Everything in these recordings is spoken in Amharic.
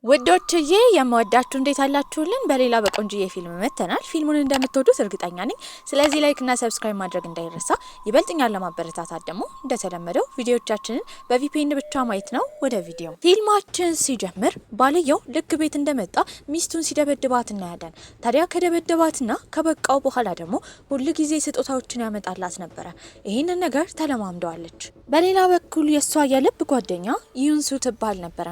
ውዶችዬ የምወዳችሁ እንዴት አላችሁልን? በሌላ በቆንጆዬ ፊልም መተናል። ፊልሙን እንደምትወዱት እርግጠኛ ነኝ። ስለዚህ ላይክ እና ሰብስክራይብ ማድረግ እንዳይረሳ። ይበልጥኛል ለማበረታታት ደግሞ እንደተለመደው ቪዲዮዎቻችንን በቪፒኤን ብቻ ማየት ነው። ወደ ቪዲዮ ፊልማችን ሲጀምር ባልየው ልክ ቤት እንደመጣ ሚስቱን ሲደበድባት እናያለን። ታዲያ ከደበደባትና ከበቃው በኋላ ደግሞ ሁሉ ጊዜ ስጦታዎችን ያመጣላት ነበረ። ይህንን ነገር ተለማምደዋለች። በሌላ በኩል የሷ የልብ ጓደኛ ይዩንሱ ትባል ነበረ።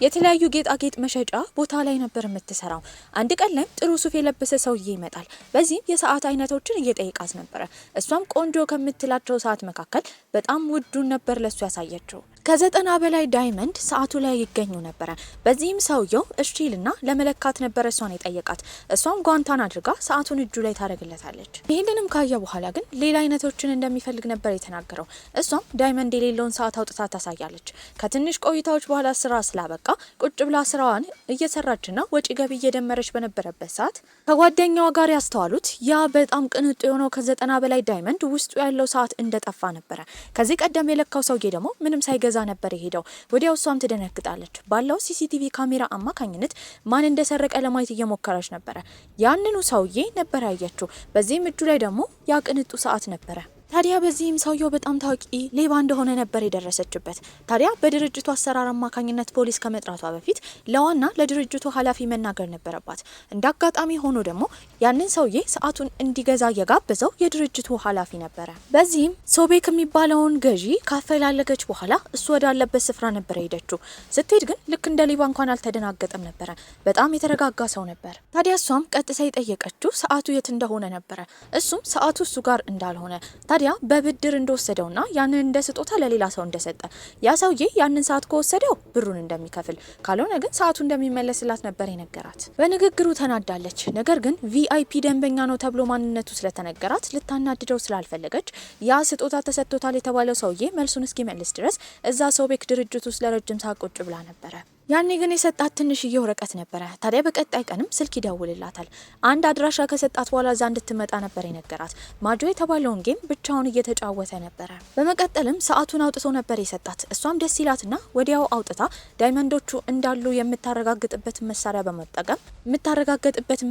የተለያዩ ጌጣጌጥ መሸጫ ቦታ ላይ ነበር የምትሰራው። አንድ ቀን ላይ ጥሩ ሱፍ የለበሰ ሰውዬ ይመጣል። በዚህም የሰዓት አይነቶችን እየጠየቃት ነበረ። እሷም ቆንጆ ከምትላቸው ሰዓት መካከል በጣም ውዱን ነበር ለሱ ያሳየችው። ከ90 በላይ ዳይመንድ ሰዓቱ ላይ ይገኙ ነበረ። በዚህም ሰውየው እሺልና ለመለካት ነበር እሷን የጠየቃት። እሷም ጓንታን አድርጋ ሰዓቱን እጁ ላይ ታደርግለታለች። ይህንንም ካየ በኋላ ግን ሌላ አይነቶችን እንደሚፈልግ ነበር የተናገረው። እሷም ዳይመንድ የሌለውን ሰዓት አውጥታ ታሳያለች። ከትንሽ ቆይታዎች በኋላ ስራ ስላበቃ ቁጭ ብላ ስራዋን እየሰራችና ወጪ ገቢ እየደመረች በነበረበት ሰዓት ከጓደኛዋ ጋር ያስተዋሉት ያ በጣም ቅንጡ የሆነው ከ90 በላይ ዳይመንድ ውስጡ ያለው ሰዓት እንደጠፋ ነበረ። ከዚህ ቀደም የለካው ሰውዬ ደግሞ ምንም ሳይገዛ ነበር የሄደው። ወዲያው እሷም ትደነግጣለች። ባለው ሲሲቲቪ ካሜራ አማካኝነት ማን እንደሰረቀ ለማየት እየሞከረች ነበረ። ያንኑ ሰውዬ ነበር ያየችው። በዚህም እጁ ላይ ደግሞ ያ ቅንጡ ሰዓት ነበረ። ታዲያ በዚህም ሰውየው በጣም ታዋቂ ሌባ እንደሆነ ነበር የደረሰችበት። ታዲያ በድርጅቱ አሰራር አማካኝነት ፖሊስ ከመጥራቷ በፊት ለዋና ለድርጅቱ ኃላፊ መናገር ነበረባት። እንዳጋጣሚ ሆኖ ደግሞ ያንን ሰውዬ ሰዓቱን እንዲገዛ የጋበዘው የድርጅቱ ኃላፊ ነበረ። በዚህም ሶቤክ የሚባለውን ገዢ ካፈላለገች በኋላ እሱ ወዳለበት ስፍራ ነበር ሄደችው። ስትሄድ ግን ልክ እንደ ሌባ እንኳን አልተደናገጠም ነበረ። በጣም የተረጋጋ ሰው ነበር። ታዲያ እሷም ቀጥታ የጠየቀችው ሰዓቱ የት እንደሆነ ነበረ። እሱም ሰዓቱ እሱ ጋር እንዳልሆነ ታዲያ በብድር እንደወሰደውና ያንን እንደ ስጦታ ለሌላ ሰው እንደሰጠ፣ ያ ሰውዬ ያንን ሰዓት ከወሰደው ብሩን እንደሚከፍል ካልሆነ ግን ሰዓቱ እንደሚመለስላት ነበር የነገራት። በንግግሩ ተናዳለች። ነገር ግን ቪአይፒ ደንበኛ ነው ተብሎ ማንነቱ ስለተነገራት ልታናድደው ስላልፈለገች ያ ስጦታ ተሰጥቶታል የተባለው ሰውዬ መልሱን እስኪመልስ ድረስ እዛ ሰው ቤት ድርጅት ውስጥ ለረጅም ሰዓት ቁጭ ብላ ነበረ። ያኔ ግን የሰጣት ትንሽዬ ወረቀት ነበረ። ታዲያ በቀጣይ ቀንም ስልክ ይደውልላታል። አንድ አድራሻ ከሰጣት በኋላ እዛ እንድትመጣ ነበር የነገራት። ማጆ የተባለውን ጌም ብቻውን እየተጫወተ ነበረ። በመቀጠልም ሰዓቱን አውጥቶ ነበር የሰጣት። እሷም ደስ ይላትና ወዲያው አውጥታ ዳይመንዶቹ እንዳሉ የምታረጋግጥበትን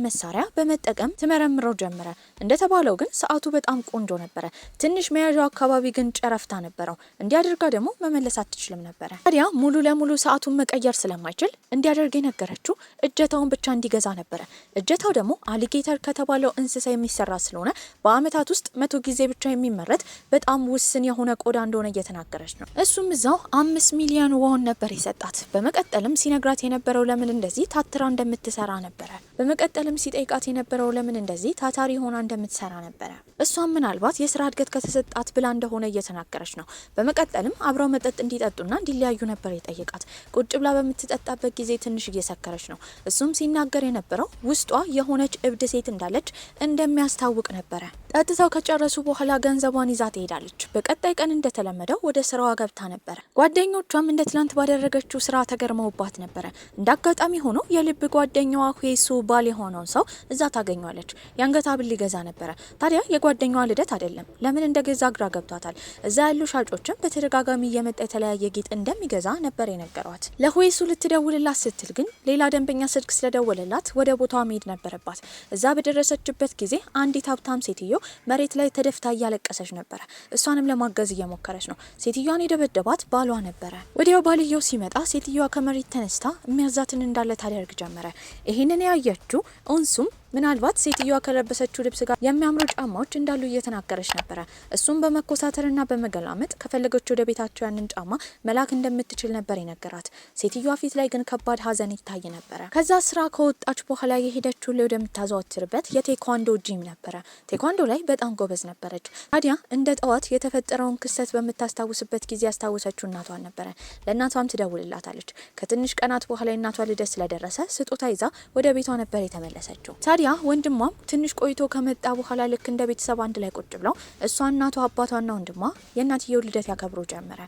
መሳሪያ በመጠቀም ትመረምረው ጀመረ። እንደተባለው ግን ሰዓቱ በጣም ቆንጆ ነበረ። ትንሽ መያዣው አካባቢ ግን ጨረፍታ ነበረው። እንዲያደርጋ ደግሞ መመለስ አትችልም ነበረ። ታዲያ ሙሉ ለሙሉ ሰዓቱን መቀየር ስለማይችል እንዲያደርግ የነገረችው እጀታውን ብቻ እንዲገዛ ነበረ። እጀታው ደግሞ አሊጌተር ከተባለው እንስሳ የሚሰራ ስለሆነ በአመታት ውስጥ 100 ጊዜ ብቻ የሚመረት በጣም ውስን የሆነ ቆዳ እንደሆነ እየተናገረች ነው። እሱም እዛው 5 ሚሊዮን ወን ነበር የሰጣት። በመቀጠልም ሲነግራት የነበረው ለምን እንደዚህ ታትራ እንደምትሰራ ነበረ። በመቀጠልም ሲጠይቃት የነበረው ለምን እንደዚህ ታታሪ ሆና እንደምትሰራ ነበረ። እሷም ምናልባት የስራ እድገት ከተሰጣት ብላ እንደሆነ እየተናገረች ነው። በመቀጠልም አብረው መጠጥ እንዲጠጡና እንዲለያዩ ነበር የጠየቃት። ቁጭ ብላ በምትጠጣበት ጊዜ ትንሽ እየሰከረች ነው። እሱም ሲናገር የነበረው ውስጧ የሆነች እብድ ሴት እንዳለች እንደሚያስታውቅ ነበረ። ጠጥተው ከጨረሱ በኋላ ገንዘቧን ይዛ ትሄዳለች። በቀጣይ ቀን እንደተለመደው ወደ ስራዋ ገብታ ነበረ። ጓደኞቿም እንደ ትላንት ባደረገችው ስራ ተገርመውባት ነበረ። እንዳጋጣሚ ሆኖ የልብ ጓደኛዋ ሄሱ ባል የሆነውን ሰው እዛ ታገኘዋለች። የአንገት ሐብል ሊገዛ ነበረ። ታዲያ የጓደኛዋ ልደት አይደለም። ለምን እንደገዛ ግራ ገብቷታል። እዛ ያሉ ሻጮችም በተደጋጋሚ እየመጣ የተለያየ ጌጥ እንደሚገዛ ነበር የነገሯት። ለሆይሱ ልትደውልላት ስትል ግን ሌላ ደንበኛ ስልክ ስለደወለላት ወደ ቦታዋ መሄድ ነበረባት። እዛ በደረሰችበት ጊዜ አንዲት ሀብታም ሴትዮ መሬት ላይ ተደፍታ እያለቀሰች ነበረ። እሷንም ለማገዝ እየሞከረች ነው። ሴትዮዋን የደበደባት ባሏ ነበረ። ወዲያው ባልየው ሲመጣ ሴትዮዋ ከመሬት ተነስታ የሚያዛትን እንዳለ ታደርግ ጀመረ። ይህንን ያየችው እንሱም ምናልባት ሴትዮዋ ከለበሰችው ልብስ ጋር የሚያምሩ ጫማዎች እንዳሉ እየተናገረች ነበረ። እሱም በመኮሳተርና በመገላመጥ ከፈለገች ወደ ቤታቸው ያንን ጫማ መላክ እንደምትችል ነበር የነገራት። ሴትዮዋ ፊት ላይ ግን ከባድ ሀዘን ይታይ ነበረ። ከዛ ስራ ከወጣች በኋላ የሄደችው ወደምታዘወትርበት የቴኳንዶ ጂም ነበረ። ቴኳንዶ ላይ በጣም ጎበዝ ነበረች። ታዲያ እንደ ጠዋት የተፈጠረውን ክስተት በምታስታውስበት ጊዜ ያስታወሰችው እናቷን ነበረ። ለእናቷም ትደውልላታለች። ከትንሽ ቀናት በኋላ የእናቷ ልደት ስለደረሰ ስጦታ ይዛ ወደ ቤቷ ነበር የተመለሰችው። ታዲያ ወንድሟም ትንሽ ቆይቶ ከመጣ በኋላ ልክ እንደ ቤተሰብ አንድ ላይ ቁጭ ብለው እሷ እናቷ አባቷና ወንድሟ የእናትየው ልደት ያከብሩ ጀመረ።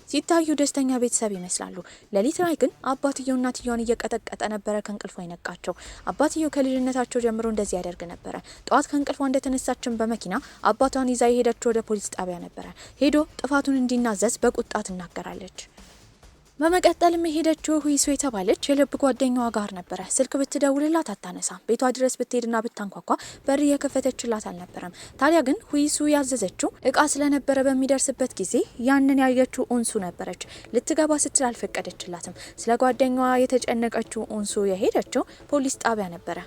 ሲታዩ ደስተኛ ቤተሰብ ይመስላሉ። ሌሊት ላይ ግን አባትየው እናትየውን እየቀጠቀጠ ነበረ ከእንቅልፏ የነቃቸው። አባትየው ከልጅነታቸው ጀምሮ እንደዚህ ያደርግ ነበረ። ጠዋት ከእንቅልፏ እንደተነሳችን በመኪና አባቷን ይዛ የሄደችው ወደ ፖሊስ ጣቢያ ነበረ። ሄዶ ጥፋቱን እንዲናዘዝ በቁጣ ትናገራለች። በመቀጠልም ሄደችው ሁይሱ የተባለች የልብ ጓደኛዋ ጋር ነበረ። ስልክ ብትደውልላት አታነሳም። ቤቷ ድረስ ብትሄድና ብታንኳኳ በር የከፈተችላት አልነበረም። ታዲያ ግን ሁይሱ ያዘዘችው እቃ ስለነበረ በሚደርስበት ጊዜ ያንን ያየችው ኡንሱ ነበረች። ልትገባ ስትል አልፈቀደችላትም። ስለ ጓደኛዋ የተጨነቀችው ኡንሱ የሄደችው ፖሊስ ጣቢያ ነበረ።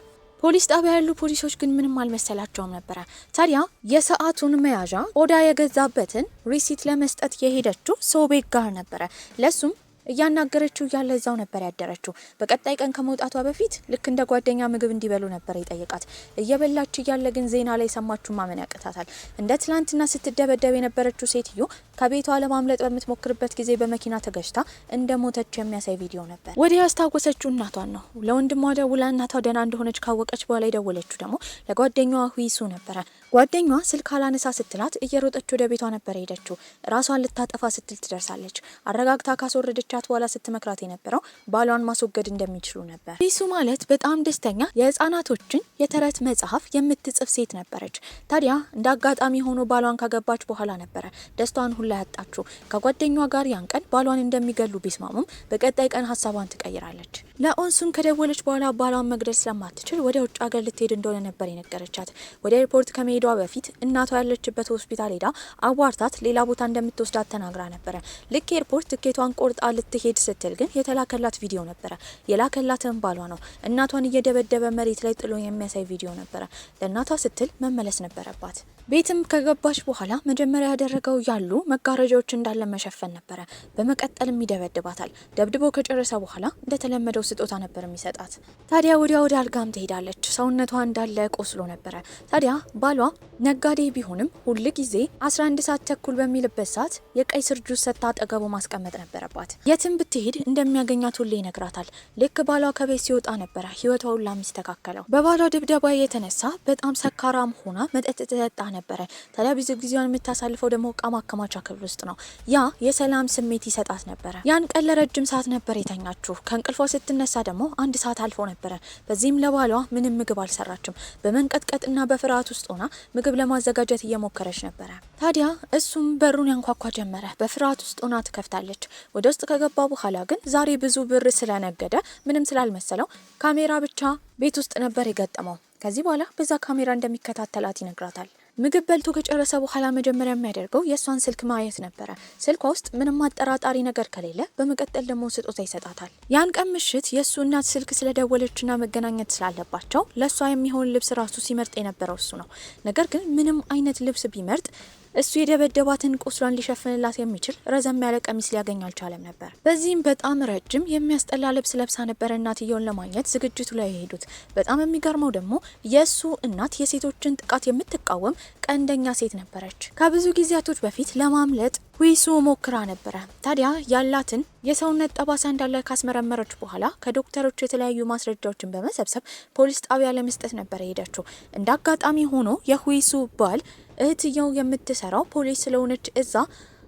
ፖሊስ ጣቢያ ያሉ ፖሊሶች ግን ምንም አልመሰላቸውም ነበረ። ታዲያ የሰዓቱን መያዣ ኦዳ የገዛበትን ሪሲት ለመስጠት የሄደችው ሶቤክ ጋር ነበረ። ለሱም እያናገረችው ያለ እዛው ነበር ያደረችው። በቀጣይ ቀን ከመውጣቷ በፊት ልክ እንደ ጓደኛ ምግብ እንዲበሉ ነበር የጠየቃት። እየበላች እያለ ግን ዜና ላይ ሰማችሁ ማመን ያቅታታል። እንደ ትላንትና ስትደበደብ የነበረችው ሴትዮ ከቤቷ ለማምለጥ በምትሞክርበት ጊዜ በመኪና ተገጭታ እንደ ሞተች የሚያሳይ ቪዲዮ ነበር። ወዲያ ያስታወሰችው እናቷን ነው። ለወንድሟ ደውላ እናቷ ደህና እንደሆነች ካወቀች በኋላ የደወለችው ደግሞ ለጓደኛዋ ሁይሱ ነበረ። ጓደኛዋ ስልክ አላነሳ ስትላት እየሮጠች ወደ ቤቷ ነበር ሄደችው። ራሷን ልታጠፋ ስትል ትደርሳለች። አረጋግታ ካስወረደች በኋላ ስትመክራት የነበረው ባሏን ማስወገድ እንደሚችሉ ነበር። ሁይሱ ማለት በጣም ደስተኛ የህፃናቶችን የተረት መጽሐፍ የምትጽፍ ሴት ነበረች። ታዲያ እንደ አጋጣሚ ሆኖ ባሏን ካገባች በኋላ ነበረ ደስታዋን ሁላ ያጣችው። ከጓደኛዋ ጋር ያን ቀን ባሏን እንደሚገሉ ቢስማሙም በቀጣይ ቀን ሀሳቧን ትቀይራለች። ለኡንሱን ከደወለች በኋላ ባሏን መግደል ስለማትችል ወደ ውጭ ሀገር ልትሄድ እንደሆነ ነበር የነገረቻት። ወደ ኤርፖርት ከመሄዷ በፊት እናቷ ያለችበት ሆስፒታል ሄዳ አዋርታት ሌላ ቦታ እንደምትወስዳት ተናግራ ነበረ። ልክ ኤርፖርት ትኬቷን ቆርጣ ልትሄድ ስትል ግን የተላከላት ቪዲዮ ነበረ። የላከላትን ባሏ ነው። እናቷን እየደበደበ መሬት ላይ ጥሎ የሚያሳይ ቪዲዮ ነበረ። ለእናቷ ስትል መመለስ ነበረባት። ቤትም ከገባች በኋላ መጀመሪያ ያደረገው ያሉ መጋረጃዎች እንዳለ መሸፈን ነበረ። በመቀጠልም ይደበድባታል። ደብድቦ ከጨረሰ በኋላ እንደተለመደው ስጦታ ነበር የሚሰጣት። ታዲያ ወዲያ ወደ አልጋም ትሄዳለች። ሰውነቷ እንዳለ ቆስሎ ነበረ። ታዲያ ባሏ ነጋዴ ቢሆንም ሁል ጊዜ 11 ሰዓት ተኩል በሚልበት ሰዓት የቀይ ስር ጁስ ሰጥታ አጠገቡ ማስቀመጥ ነበረባት። የትም ብትሄድ እንደሚያገኛት ሁሌ ይነግራታል። ልክ ባሏ ከቤት ሲወጣ ነበረ ህይወቷ ሁላ የሚስተካከለው። በባሏ ድብደባ የተነሳ በጣም ሰካራም ሆና መጠጥ ትጠጣ ነበረ። ታዲያ ብዙ ጊዜዋን የምታሳልፈው ደግሞ እቃ ማከማቻ ክፍል ውስጥ ነው። ያ የሰላም ስሜት ይሰጣት ነበረ። ያን ቀን ለረጅም ሰዓት ነበር የተኛችው። ከእንቅልፏ ስትነሳ ደግሞ 1 ሰዓት አልፎ ነበረ። በዚህም ለባሏ ምንም ምግብ አልሰራችም። በመንቀጥቀጥና በፍርሃት ውስጥ ሆና ምግብ ለማዘጋጀት እየሞከረች ነበረ። ታዲያ እሱም በሩን ያንኳኳ ጀመረ። በፍርሃት ውስጥ ሆና ትከፍታለች። ወደ ውስጥ ከገባ በኋላ ግን ዛሬ ብዙ ብር ስለነገደ ምንም ስላልመሰለው ካሜራ ብቻ ቤት ውስጥ ነበር የገጠመው። ከዚህ በኋላ በዛ ካሜራ እንደሚከታተላት ይነግራታል። ምግብ በልቶ ከጨረሰ በኋላ መጀመሪያ የሚያደርገው የእሷን ስልክ ማየት ነበረ። ስልኳ ውስጥ ምንም አጠራጣሪ ነገር ከሌለ በመቀጠል ደግሞ ስጦታ ይሰጣታል። ያን ቀን ምሽት የእሱ እናት ስልክ ስለደወለችና መገናኘት ስላለባቸው ለእሷ የሚሆን ልብስ ራሱ ሲመርጥ የነበረው እሱ ነው። ነገር ግን ምንም አይነት ልብስ ቢመርጥ እሱ የደበደባትን ቁስሏን ሊሸፍንላት የሚችል ረዘም ያለ ቀሚስ ሊያገኝ አልቻለም ነበር። በዚህም በጣም ረጅም የሚያስጠላ ልብስ ለብሳ ነበር እናትየውን ለማግኘት ዝግጅቱ ላይ የሄዱት። በጣም የሚገርመው ደግሞ የእሱ እናት የሴቶችን ጥቃት የምትቃወም ቀንደኛ ሴት ነበረች። ከብዙ ጊዜያቶች በፊት ለማምለጥ ሁይሱ ሞክራ ነበረ። ታዲያ ያላትን የሰውነት ጠባሳ እንዳለ ካስመረመረች በኋላ ከዶክተሮች የተለያዩ ማስረጃዎችን በመሰብሰብ ፖሊስ ጣቢያ ለመስጠት ነበር የሄደችው። እንደ አጋጣሚ ሆኖ የሁይሱ ባል እህትየው የምትሰራው ፖሊስ ስለሆነች እዛ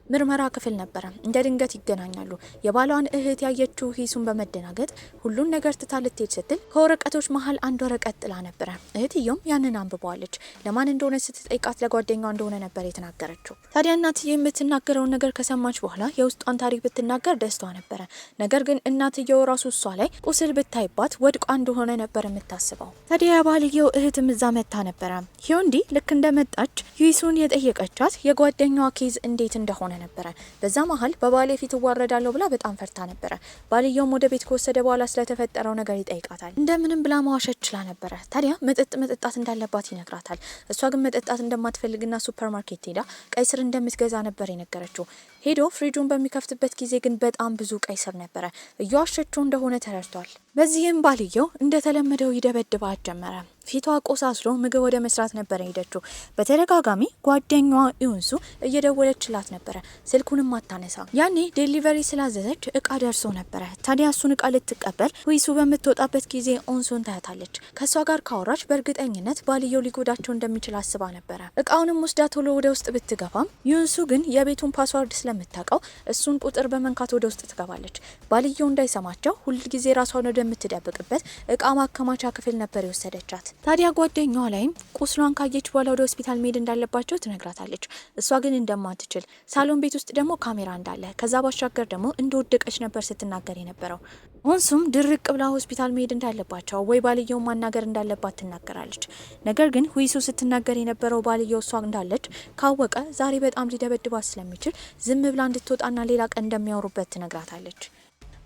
ምርመራ ክፍል ነበረ። እንደ ድንገት ይገናኛሉ። የባሏን እህት ያየችው ሁይሱን በመደናገጥ ሁሉን ነገር ትታ ልትሄድ ስትል ከወረቀቶች መሀል አንድ ወረቀት ጥላ ነበረ። እህትየውም ያንን አንብበዋለች። ለማን እንደሆነ ስትጠይቃት ለጓደኛዋ እንደሆነ ነበር የተናገረችው። ታዲያ እናትየው የምትናገረውን ነገር ከሰማች በኋላ የውስጧን ታሪክ ብትናገር ደስታዋ ነበረ። ነገር ግን እናትየው ራሱ እሷ ላይ ቁስል ብታይባት ወድቋ እንደሆነ ነበር የምታስበው። ታዲያ የባልየው እህትም እዛ መታ ነበረ። ሂዮንዲ ልክ እንደመጣች ሁይሱን የጠየቀቻት የጓደኛዋ ኬዝ እንዴት እንደሆነ ነበረ። በዛ መሀል በባሌ ፊት እዋረዳለሁ ብላ በጣም ፈርታ ነበረ። ባልየውም ወደ ቤት ከወሰደ በኋላ ስለተፈጠረው ነገር ይጠይቃታል። እንደምንም ብላ ማዋሸት ችላ ነበረ። ታዲያ መጠጣት እንዳለባት ይነግራታል። እሷ ግን መጠጣት እንደማትፈልግና ሱፐርማርኬት ሄዳ ቀይ ስር እንደምትገዛ ነበር የነገረችው። ሄዶ ፍሪጁን በሚከፍትበት ጊዜ ግን በጣም ብዙ ቀይ ስር ነበረ። እየዋሸችው እንደሆነ ተረድቷል። በዚህም ባልየው እንደተለመደው ይደበድባት ጀመረ። ፊቷ ቆሳስሎ ምግብ ወደ መስራት ነበር ሄደችው። በተደጋጋሚ ጓደኛዋ ኡንሱ እየደወለችላት ነበረ። ስልኩንም አታነሳ። ያኔ ዴሊቨሪ ስላዘዘች እቃ ደርሶ ነበረ። ታዲያ እሱን እቃ ልትቀበል ሁይሱ በምትወጣበት ጊዜ ኡንሱን ታያታለች። ከሷ ጋር ካወራች በእርግጠኝነት ባልየው ሊጎዳቸው እንደሚችል አስባ ነበረ። እቃውንም ወስዳ ቶሎ ወደ ውስጥ ብትገባም ዩንሱ ግን የቤቱን ፓስዋርድ ስለምታውቀው እሱን ቁጥር በመንካት ወደ ውስጥ ትገባለች። ባልየው እንዳይሰማቸው ሁልጊዜ ራሷን ወደምትደብቅበት እቃ ማከማቻ ክፍል ነበር የወሰደቻት። ታዲያ ጓደኛዋ ላይም ቁስሏን ካየች በኋላ ወደ ሆስፒታል መሄድ እንዳለባቸው ትነግራታለች። እሷ ግን እንደማትችል፣ ሳሎን ቤት ውስጥ ደግሞ ካሜራ እንዳለ፣ ከዛ ባሻገር ደግሞ እንደወደቀች ነበር ስትናገር የነበረው። ኦንሱም ድርቅ ብላ ሆስፒታል መሄድ እንዳለባቸው ወይ ባልየው ማናገር እንዳለባት ትናገራለች። ነገር ግን ሁይሱ ስትናገር የነበረው ባልየው እሷ እንዳለች ካወቀ ዛሬ በጣም ሊደበድባት ስለሚችል ዝም ብላ እንድትወጣና ሌላ ቀን እንደሚያወሩበት ትነግራታለች።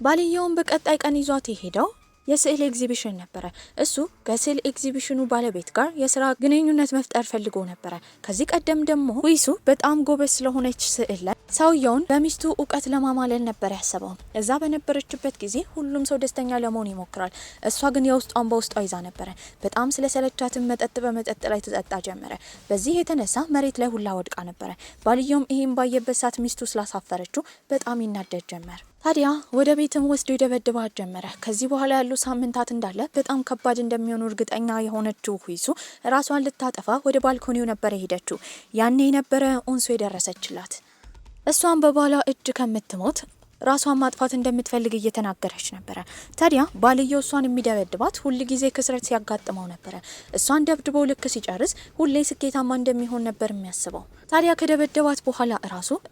ባልየውን በቀጣይ ቀን ይዟት የሄደው የስዕል ኤግዚቢሽን ነበረ። እሱ ከስዕል ኤግዚቢሽኑ ባለቤት ጋር የስራ ግንኙነት መፍጠር ፈልጎ ነበረ። ከዚህ ቀደም ደግሞ ሁይሱ በጣም ጎበዝ ስለሆነች ስዕል ላይ ሰውየውን በሚስቱ እውቀት ለማማለል ነበር ያሰበው። እዛ በነበረችበት ጊዜ ሁሉም ሰው ደስተኛ ለመሆን ይሞክራል። እሷ ግን የውስጧን በውስጧ ይዛ ነበረ። በጣም ስለሰለቻትን መጠጥ በመጠጥ ላይ ትጠጣ ጀመረ። በዚህ የተነሳ መሬት ላይ ሁላ ወድቃ ነበረ። ባልየውም ይሄን ባየበት ሰዓት ሚስቱ ስላሳፈረችው በጣም ይናደድ ጀመር። ታዲያ ወደ ቤትም ወስዶ ይደበድባት ጀመረ። ከዚህ በኋላ ያሉ ሳምንታት እንዳለ በጣም ከባድ እንደሚሆኑ እርግጠኛ የሆነችው ሁይሱ ራሷን ልታጠፋ ወደ ባልኮኒው ነበር የሄደችው። ያኔ የነበረ ኦንሱ የደረሰችላት። እሷን በባሏ እጅ ከምትሞት ራሷን ማጥፋት እንደምትፈልግ እየተናገረች ነበረ። ታዲያ ባልየው እሷን የሚደበድባት ሁል ጊዜ ክስረት ሲያጋጥመው ነበረ። እሷን ደብድቦ ልክ ሲጨርስ ሁሌ ስኬታማ እንደሚሆን ነበር የሚያስበው። ታዲያ ከደበደባት በኋላ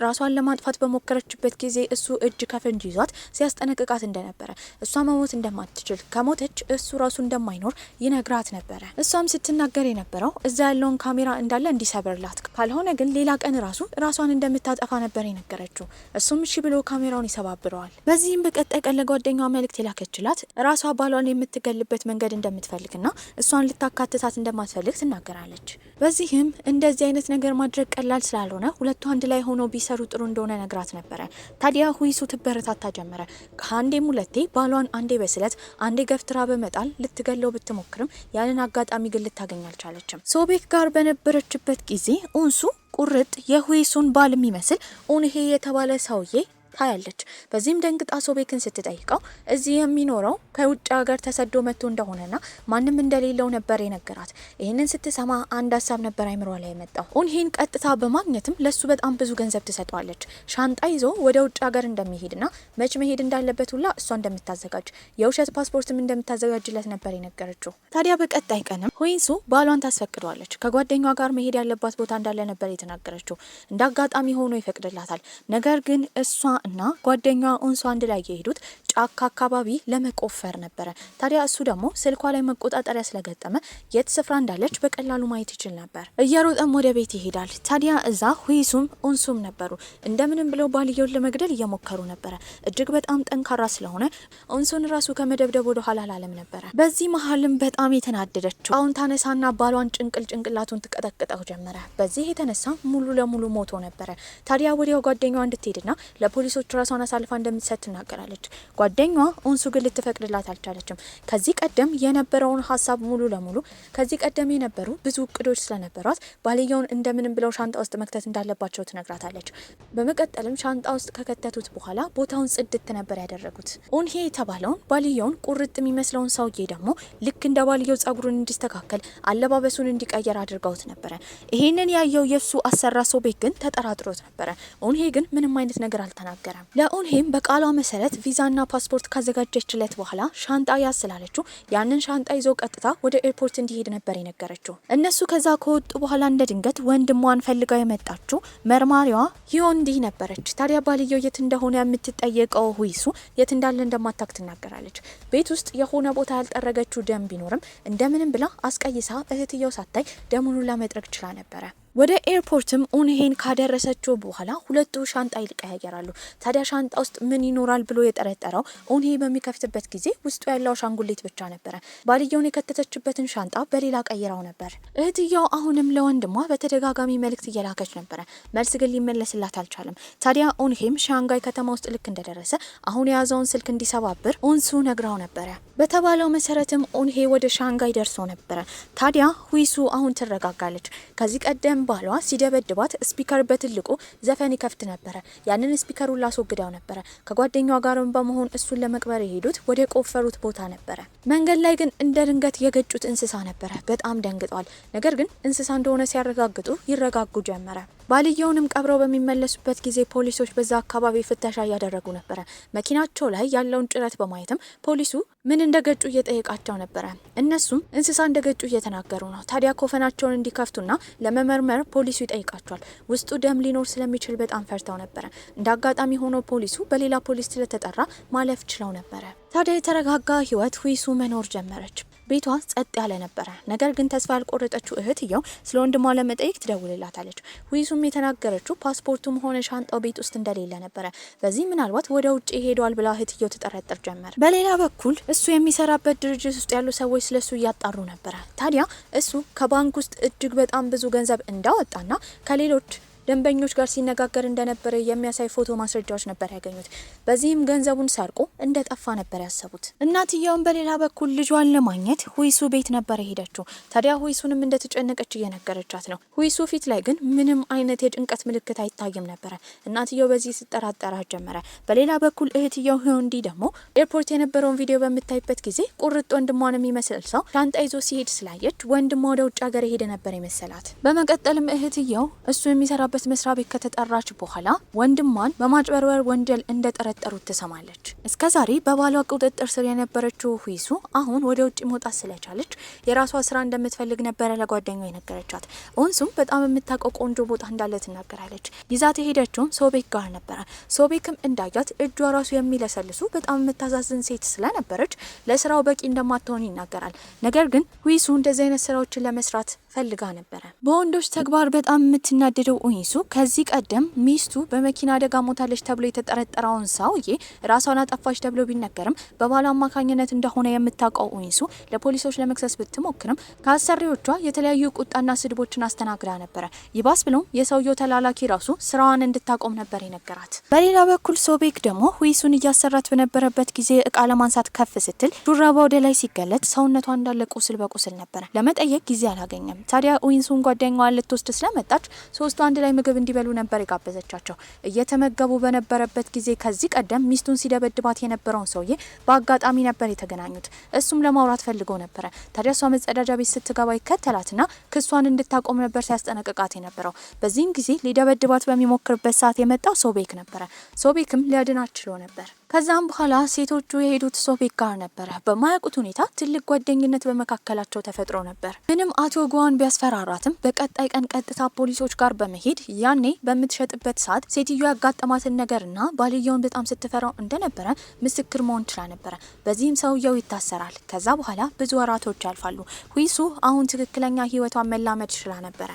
ራሷን ለማጥፋት በሞከረችበት ጊዜ እሱ እጅ ከፍንጅ ይዟት ሲያስጠነቅቃት እንደነበረ፣ እሷ መሞት እንደማትችል ከሞተች እሱ ራሱ እንደማይኖር ይነግራት ነበረ። እሷም ስትናገር የነበረው እዛ ያለውን ካሜራ እንዳለ እንዲሰብርላት፣ ካልሆነ ግን ሌላ ቀን ራሷን እንደምታጠፋ ነበር የነገረችው። እሱም እሺ ብሎ ካሜራውን ይሰባብረዋል። በዚህም በቀጣይ ቀን ለጓደኛዋ መልእክት የላከችላት ራሷ ባሏን የምትገልበት መንገድ እንደምትፈልግና እሷን ልታካትታት እንደማትፈልግ ትናገራለች። በዚህም እንደዚህ አይነት ነገር ማድረግ ቀላል ስላልሆነ ሁለቱ አንድ ላይ ሆኖ ቢሰሩ ጥሩ እንደሆነ ነግራት ነበረ። ታዲያ ሁይሱ ትበረታታ ጀመረ። ከአንዴም ሁለቴ ባሏን አንዴ በስለት አንዴ ገፍትራ በመጣል ልትገለው ብትሞክርም ያንን አጋጣሚ ግን ልታገኝ አልቻለችም። ሶቤክ ጋር በነበረችበት ጊዜ ኦንሱ ቁርጥ የሁይሱን ባል የሚመስል ኡንሄ የተባለ ሰውዬ ታያለች። በዚህም ደንግጣ ሶቤክን ስትጠይቀው እዚህ የሚኖረው ከውጭ ሀገር ተሰዶ መጥቶ እንደሆነና ማንም እንደሌለው ነበር የነገራት። ይህንን ስትሰማ አንድ ሀሳብ ነበር አይምሯ ላይ የመጣው። ኡንሄን ቀጥታ በማግኘትም ለሱ በጣም ብዙ ገንዘብ ትሰጠዋለች። ሻንጣ ይዞ ወደ ውጭ ሀገር እንደሚሄድና መች መሄድ እንዳለበት ሁላ እሷ እንደምታዘጋጅ፣ የውሸት ፓስፖርትም እንደምታዘጋጅለት ነበር የነገረችው። ታዲያ በቀጣይ ቀንም ሁይሱ ባሏን ታስፈቅደዋለች። ከጓደኛዋ ጋር መሄድ ያለባት ቦታ እንዳለ ነበር የተናገረችው። እንደ አጋጣሚ ሆኖ ይፈቅድላታል። ነገር ግን እሷ እና ጓደኛዋ ኦንሱ አንድ ላይ የሄዱት ጫካ አካባቢ ለመቆፈር ነበረ። ታዲያ እሱ ደግሞ ስልኳ ላይ መቆጣጠሪያ ስለገጠመ የት ስፍራ እንዳለች በቀላሉ ማየት ይችል ነበር። እየሮጠም ወደ ቤት ይሄዳል። ታዲያ እዛ ሁይሱም ኦንሱም ነበሩ። እንደምንም ብለው ባልየውን ለመግደል እየሞከሩ ነበረ። እጅግ በጣም ጠንካራ ስለሆነ ኦንሱን ራሱ ከመደብደብ ወደ ኋላ አላለም ነበረ። በዚህ መሀልም በጣም የተናደደችው አሁን ታነሳና ባሏን ጭንቅላቱን ትቀጠቅጠው ጀመረ። በዚህ የተነሳ ሙሉ ለሙሉ ሞቶ ነበረ። ታዲያ ወዲያው ጓደኛዋ እንድትሄድና ለፖሊሶች ራሷን አሳልፋ እንደምትሰጥ ትናገራለች። ጓደኛዋ ኦንሱ ግን ልትፈቅድላት አልቻለችም። ከዚህ ቀደም የነበረውን ሀሳብ ሙሉ ለሙሉ ከዚህ ቀደም የነበሩ ብዙ እቅዶች ስለነበሯት ባልየውን እንደምንም ብለው ሻንጣ ውስጥ መክተት እንዳለባቸው ትነግራታለች። በመቀጠልም ሻንጣ ውስጥ ከከተቱት በኋላ ቦታውን ጽድት ነበር ያደረጉት። ኡንሄ የተባለውን ባልየውን ቁርጥ የሚመስለውን ሰውዬ ደግሞ ልክ እንደ ባልየው ጸጉሩን እንዲስተካከል አለባበሱን እንዲቀየር አድርገውት ነበረ። ይሄንን ያየው የሱ አሰራ ሶቤክ ግን ተጠራጥሮት ነበረ። ኡንሄ ግን ምንም አይነት ነገር አልተናገረም። ለኡንሄም በቃሏ መሰረት ቪዛና ፓስፖርት ካዘጋጀችለት በኋላ ሻንጣ ያስላለችው ያንን ሻንጣ ይዞ ቀጥታ ወደ ኤርፖርት እንዲሄድ ነበር የነገረችው። እነሱ ከዛ ከወጡ በኋላ እንደ ድንገት ወንድሟን ፈልጋ የመጣችው መርማሪዋ ሂዮንዲ ነበረች። ታዲያ ባልየው የት እንደሆነ የምትጠየቀው ሁይሱ የት እንዳለ እንደማታውቅ ትናገራለች። ቤት ውስጥ የሆነ ቦታ ያልጠረገችው ደም ቢኖርም እንደምንም ብላ አስቀይሳ እህትየው ሳታይ ደሙን ላመጥረግ ችላ ነበረ። ወደ ኤርፖርትም ኡንሄን ካደረሰችው በኋላ ሁለቱ ሻንጣ ይቀያየራሉ። ታዲያ ሻንጣ ውስጥ ምን ይኖራል ብሎ የጠረጠረው ኡንሄ በሚከፍትበት ጊዜ ውስጡ ያለው አሻንጉሊት ብቻ ነበረ። ባልየውን የከተተችበትን ሻንጣ በሌላ ቀይራው ነበር። እህትየው አሁንም ለወንድሟ በተደጋጋሚ መልእክት እየላከች ነበረ። መልስ ግን ሊመለስላት አልቻለም። ታዲያ ኡንሄም ሻንጋይ ከተማ ውስጥ ልክ እንደደረሰ አሁን የያዘውን ስልክ እንዲሰባብር ኡንሱ ነግራው ነበረ። በተባለው መሰረትም ኡንሄ ወደ ሻንጋይ ደርሶ ነበረ። ታዲያ ሁይሱ አሁን ትረጋጋለች። ከዚህ ቀደም ባሏ ሲደበድባት ስፒከር በትልቁ ዘፈን ይከፍት ነበረ። ያንን ስፒከሩን ላስወግዳው ነበረ። ከጓደኛዋ ጋርም በመሆን እሱን ለመቅበር የሄዱት ወደ ቆፈሩት ቦታ ነበረ። መንገድ ላይ ግን እንደ ድንገት የገጩት እንስሳ ነበረ። በጣም ደንግጠዋል። ነገር ግን እንስሳ እንደሆነ ሲያረጋግጡ ይረጋጉ ጀመረ። ባልየውንም ቀብረው በሚመለሱበት ጊዜ ፖሊሶች በዛ አካባቢ ፍተሻ እያደረጉ ነበረ። መኪናቸው ላይ ያለውን ጭረት በማየትም ፖሊሱ ምን እንደገጩ እየጠየቃቸው ነበረ። እነሱም እንስሳ እንደገጩ እየተናገሩ ነው። ታዲያ ኮፈናቸውን እንዲከፍቱና ለመመርመር ፖሊሱ ይጠይቃቸዋል። ውስጡ ደም ሊኖር ስለሚችል በጣም ፈርተው ነበረ። እንደ አጋጣሚ ሆኖ ፖሊሱ በሌላ ፖሊስ ስለተጠራ ማለፍ ችለው ነበረ። ታዲያ የተረጋጋ ህይወት ሁይሱ መኖር ጀመረች። ቤቷ ጸጥ ያለ ነበረ። ነገር ግን ተስፋ ያልቆረጠችው እህትየው ስለ ወንድሟ ለመጠየቅ ትደውልላታለች። ሁይሱም የተናገረችው ፓስፖርቱም ሆነ ሻንጣው ቤት ውስጥ እንደሌለ ነበረ። በዚህ ምናልባት ወደ ውጭ ሄዷል ብላ እህትየው ትጠረጥር ጀመር። በሌላ በኩል እሱ የሚሰራበት ድርጅት ውስጥ ያሉ ሰዎች ስለሱ እያጣሩ ነበረ። ታዲያ እሱ ከባንክ ውስጥ እጅግ በጣም ብዙ ገንዘብ እንዳወጣና ከሌሎች ደንበኞች ጋር ሲነጋገር እንደነበረ የሚያሳይ ፎቶ ማስረጃዎች ነበር ያገኙት። በዚህም ገንዘቡን ሰርቆ እንደጠፋ ነበር ያሰቡት። እናትየውን በሌላ በኩል ልጇን ለማግኘት ሁይሱ ቤት ነበር የሄደችው። ታዲያ ሁይሱንም እንደተጨነቀች እየነገረቻት ነው። ሁይሱ ፊት ላይ ግን ምንም አይነት የጭንቀት ምልክት አይታይም ነበረ። እናትየው በዚህ ትጠራጠራት ጀመረ። በሌላ በኩል እህትየው ሂዮንዲ ደግሞ ኤርፖርት የነበረውን ቪዲዮ በምታይበት ጊዜ ቁርጥ ወንድሟን የሚመስል ሰው ሻንጣ ይዞ ሲሄድ ስላየች ወንድሟ ወደ ውጭ ሀገር የሄደ ነበር የመሰላት። በመቀጠልም እህትየው እሱ የሚሰራበት መስሪያ ቤት ከተጠራች በኋላ ወንድሟን በማጭበርበር ወንጀል እንደጠረጠሩት ትሰማለች። እስከዛሬ በባሏ ቁጥጥር ስር የነበረችው ሁይሱ አሁን ወደ ውጭ መውጣት ስለቻለች የራሷ ስራ እንደምትፈልግ ነበረ ለጓደኛዋ የነገረቻት። ኦንሱም በጣም የምታውቀው ቆንጆ ቦታ እንዳለ ትናገራለች። ይዛት የሄደችውን ሶቤክ ጋር ነበረ። ሶቤክም እንዳያት እጇ ራሱ የሚለሰልሱ በጣም የምታዛዝን ሴት ስለነበረች ለስራው በቂ እንደማትሆን ይናገራል። ነገር ግን ሁይሱ እንደዚህ አይነት ስራዎችን ለመስራት ፈልጋ ነበረ። በወንዶች ተግባር በጣም የምትናደደው ሁይሱ ከዚህ ቀደም ሚስቱ በመኪና አደጋ ሞታለች ተብሎ የተጠረጠረውን ሰውዬ ራሷን አጠፋች ተብሎ ቢነገርም በባሏ አማካኝነት እንደሆነ የምታውቀው ሁይሱ ለፖሊሶች ለመክሰስ ብትሞክርም ከአሰሪዎቿ የተለያዩ ቁጣና ስድቦችን አስተናግዳ ነበረ። ይባስ ብሎም የሰውየው ተላላኪ ራሱ ስራዋን እንድታቆም ነበር የነገራት። በሌላ በኩል ሶቤክ ደግሞ ሁይሱን እያሰራት በነበረበት ጊዜ እቃ ለማንሳት ከፍ ስትል ሹራባ ወደ ላይ ሲገለጥ ሰውነቷ እንዳለ ቁስል በቁስል ነበረ። ለመጠየቅ ጊዜ አላገኘም። ታዲያ ሁይሱን ጓደኛዋን ልትወስድ ስለመጣች ሶስቱ አንድ ላይ ምግብ እንዲበሉ ነበር የጋበዘቻቸው። እየተመገቡ በነበረበት ጊዜ ከዚህ ቀደም ሚስቱን ሲደበድባት የነበረውን ሰውዬ በአጋጣሚ ነበር የተገናኙት። እሱም ለማውራት ፈልገው ነበረ። ታዲያ እሷ መጸዳጃ ቤት ስትገባ ይከተላትና ክሷን እንድታቆም ነበር ሲያስጠነቅቃት የነበረው። በዚህም ጊዜ ሊደበድባት በሚሞክርበት ሰዓት የመጣው ሶቤክ ነበረ። ሶቤክም ሊያድናት ችሎ ነበር። ከዛም በኋላ ሴቶቹ የሄዱት ሶቤክ ጋር ነበረ። በማያውቁት ሁኔታ ትልቅ ጓደኝነት በመካከላቸው ተፈጥሮ ነበር። ምንም አቶ ጓን ቢያስፈራራትም በቀጣይ ቀን ቀጥታ ፖሊሶች ጋር በመሄድ ያኔ በምትሸጥበት ሰዓት ሴትዮ ያጋጠማትን ነገርና ባልየውን በጣም ስትፈራው እንደነበረ ምስክር መሆን ችላ ነበረ። በዚህም ሰውየው ይታሰራል። ከዛ በኋላ ብዙ ወራቶች ያልፋሉ። ሁይሱ አሁን ትክክለኛ ህይወቷን መላመድ ችላ ነበረ።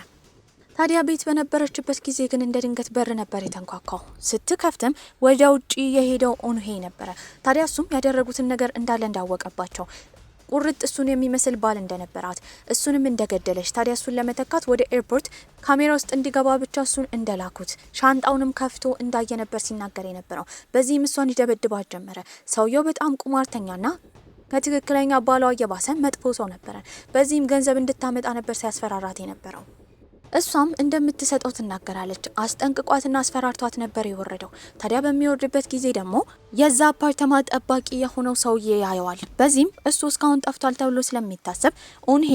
ታዲያ ቤት በነበረችበት ጊዜ ግን እንደ ድንገት በር ነበር የተንኳኳው። ስትከፍትም ወደ ውጪ የሄደው ኦንሄ ነበረ። ታዲያ እሱም ያደረጉትን ነገር እንዳለ እንዳወቀባቸው ቁርጥ እሱን የሚመስል ባል እንደነበራት እሱንም እንደገደለች። ታዲያ እሱን ለመተካት ወደ ኤርፖርት ካሜራ ውስጥ እንዲገባ ብቻ እሱን እንደላኩት ሻንጣውንም ከፍቶ እንዳየ ነበር ሲናገር የነበረው። በዚህም እሷን ይደበድባት ጀመረ። ሰውየው በጣም ቁማርተኛና ከትክክለኛ ባሏ እየባሰ መጥፎ ሰው ነበረ። በዚህም ገንዘብ እንድታመጣ ነበር ሲያስፈራራት የነበረው። እሷም እንደምትሰጠው ትናገራለች። አስጠንቅቋትና አስፈራርቷት ነበር የወረደው። ታዲያ በሚወርድበት ጊዜ ደግሞ የዛ አፓርተማ ጠባቂ የሆነው ሰውዬ ያየዋል። በዚህም እሱ እስካሁን ጠፍቷል ተብሎ ስለሚታሰብ ኡንሄ